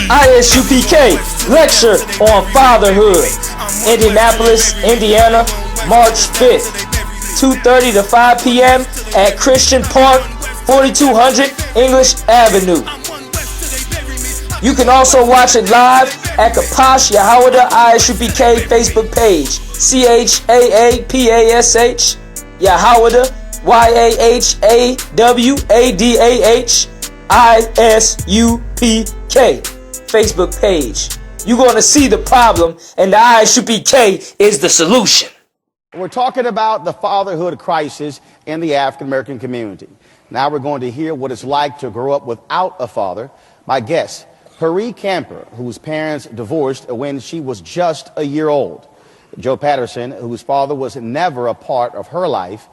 I.S.U.P.K. lecture on fatherhood. Indianapolis, Indiana, March 5th, 2:30 to 5 p.m. at Christian Park, 4200 English Avenue. You can also watch it live at GEN.YAHANNA I.S.U.P.K. Facebook page. CHAAPASH Yahawada YAHAWADAH I.S.U.P.K. Facebook page. You're going to see the problem, and the I.S.U.P.K. is the solution. We're talking about the fatherhood crisis in the African American community. Now we're going to hear what it's like to grow up without a father. My guest, Parie Camper, whose parents divorced when she was just a year old. Joe Patterson, whose father was never a part of her life.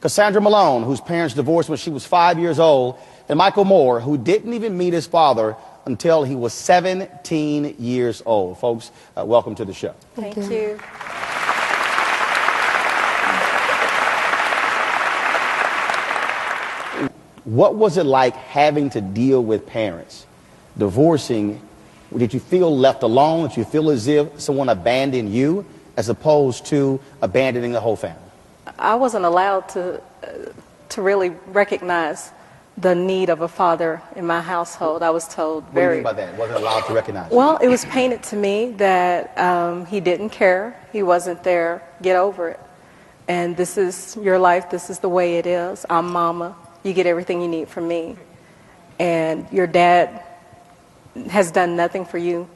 Cassandra Malone, whose parents divorced when she was 5 years old. And Michael Moore, who didn't even meet his father until he was 17 years old. Folks, welcome to the show. Thank you. What was it like having to deal with parents divorcing? Did you feel left alone? Did you feel as if someone abandoned you as opposed to abandoning the whole family? I wasn't allowed to really recognize the need of a father in my household. I was told What do you mean by that? Wasn't allowed to recognize it? Well, it was painted to me that he didn't care, he wasn't there, get over it. And this is your life, this is the way it is. I'm mama, you get everything you need from me. And your dad has done nothing for you,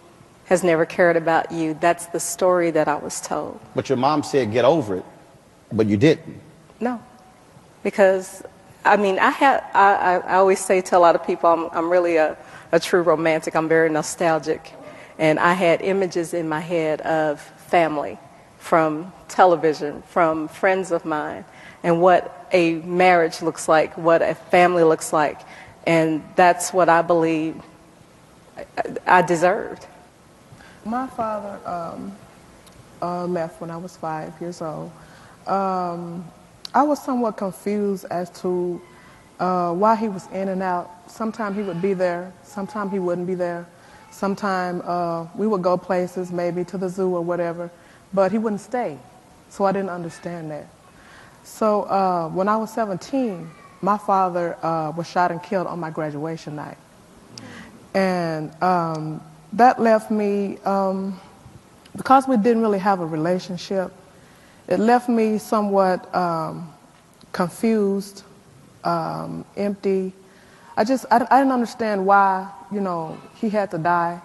has never cared about you. That's the story that I was told. But your mom said get over it, but you didn't. No, because I mean, I always say to a lot of people, I'm really a true romantic. I'm very nostalgic. And I had images in my head of family from television, from friends of mine, and what a marriage looks like, what a family looks like. And that's what I believe I deserved. My father left when I was 5 years old. I was somewhat confused as to why he was in and out. Sometimes he would be there, sometimes he wouldn't be there. Sometimes we would go places, maybe to the zoo or whatever, but he wouldn't stay. So I didn't understand that. So when I was 17, my father was shot and killed on my graduation night. And that left me, because we didn't really have a relationship, it left me somewhat confused, empty. I didn't understand why, you know, he had to die.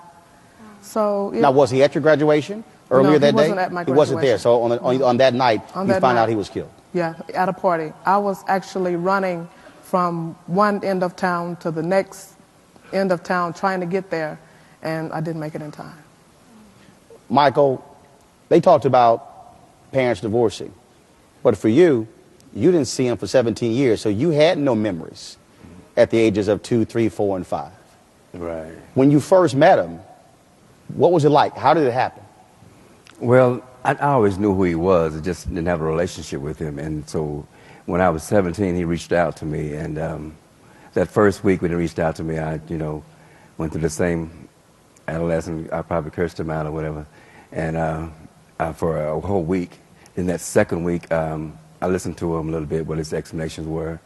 So now, was he at your graduation earlier that day? No, he wasn't at my graduation. He wasn't there. So on that night, you found out he was killed. Yeah, at a party. I was actually running from one end of town to the next end of town trying to get there, and I didn't make it in time. Michael, they talked about parents divorcing, but for you, you didn't see him for 17 years, so you had no memories at the ages of 2, 3, 4, and 5. Right. When you first met him, what was it like? How did it happen? Well, I always knew who he was. I just didn't have a relationship with him. And so when I was 17, he reached out to me. And that first week when he reached out to me, I, went through the same adolescent. I probably cursed him out or whatever. And for a whole week. In that second week, I listened to him a little bit, what his explanations were.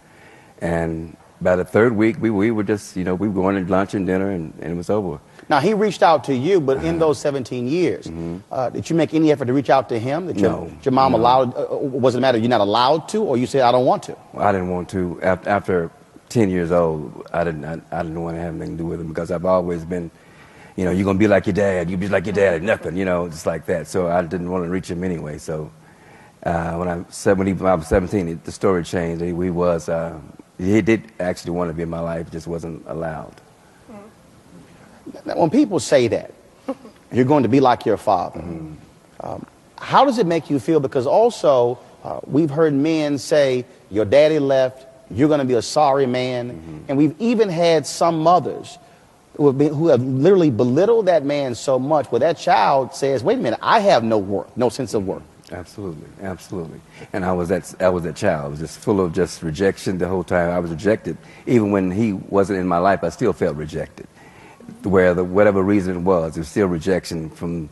And by the third week, we were just, we were going to lunch and dinner, and it was over. Now, he reached out to you, but in those 17 years, did you make any effort to reach out to him? No. Your mom allowed, was it a matter you're not allowed to, or you said, I don't want to? Well, I didn't want to. After 10 years old, I didn't want to have anything to do with him, because I've always been, you're going to be like your dad, you be like your dad, nothing, just like that. So I didn't want to reach him anyway. So when I was 17, the story changed. He did actually want to be in my life, just wasn't allowed. Now, when people say that, you're going to be like your father, how does it make you feel? Because also, we've heard men say, your daddy left, you're going to be a sorry man. And we've even had some mothers who have literally belittled that man so much, where that child says, wait a minute, I have no worth, no sense of worth. Absolutely, absolutely. And I was that child. I was just full of just rejection the whole time. I was rejected. Even when he wasn't in my life, I still felt rejected. where whatever reason it was still rejection from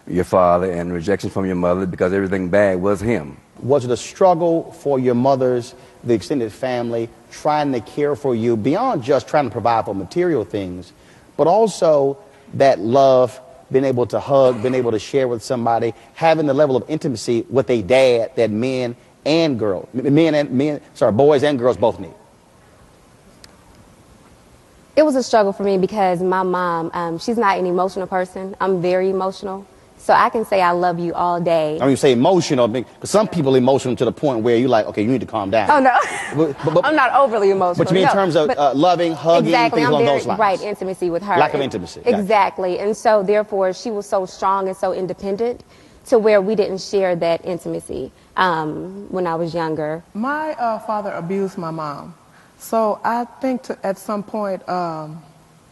your father and rejection from your mother because everything bad was him. Was it a struggle for your mothers, the extended family, trying to care for you beyond just trying to provide for material things, but also that love, being able to hug, being able to share with somebody, having the level of intimacy with a dad that boys and girls both need? It was a struggle for me because my mom, she's not an emotional person. I'm very emotional. So I can say I love you all day. I mean, you say emotional, because some people emotional to the point where you're like, okay, you need to calm down. Oh, no. But I'm not overly emotional. But you mean in terms of loving, hugging, exactly, things along those lines? Right, intimacy with her. Lack of intimacy. Exactly. And so, therefore, she was so strong and so independent to where we didn't share that intimacy when I was younger. My father abused my mom. So I think at some point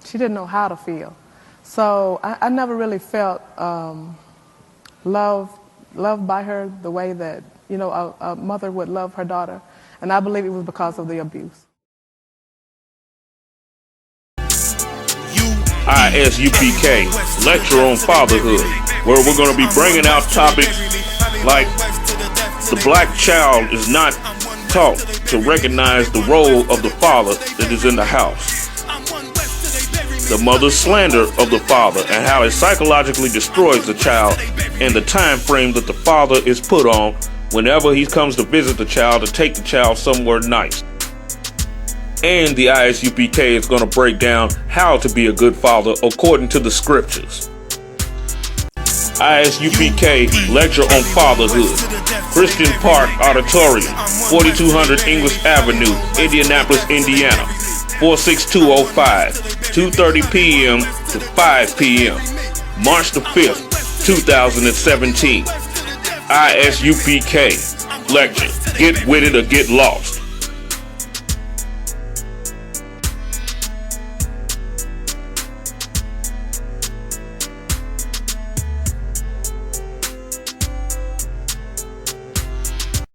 she didn't know how to feel. So I never really felt loved by her the way that, you know, a mother would love her daughter. And I believe it was because of the abuse. I.S.U.P.K. lecture on fatherhood, where we're going to be bringing out topics like the black child is not taught to recognize the role of the father that is in the house, the mother's slander of the father and how it psychologically destroys the child, and the time frame that the father is put on whenever he comes to visit the child to take the child somewhere nice. And the I.S.U.P.K. is going to break down how to be a good father according to the scriptures. I.S.U.P.K. lecture on fatherhood. Christian Park Auditorium, 4200 English Avenue, Indianapolis, Indiana, 46205, 2:30 p.m. to 5 p.m. March the 5th, 2017. I.S.U.P.K. lecture. Get with it or get lost.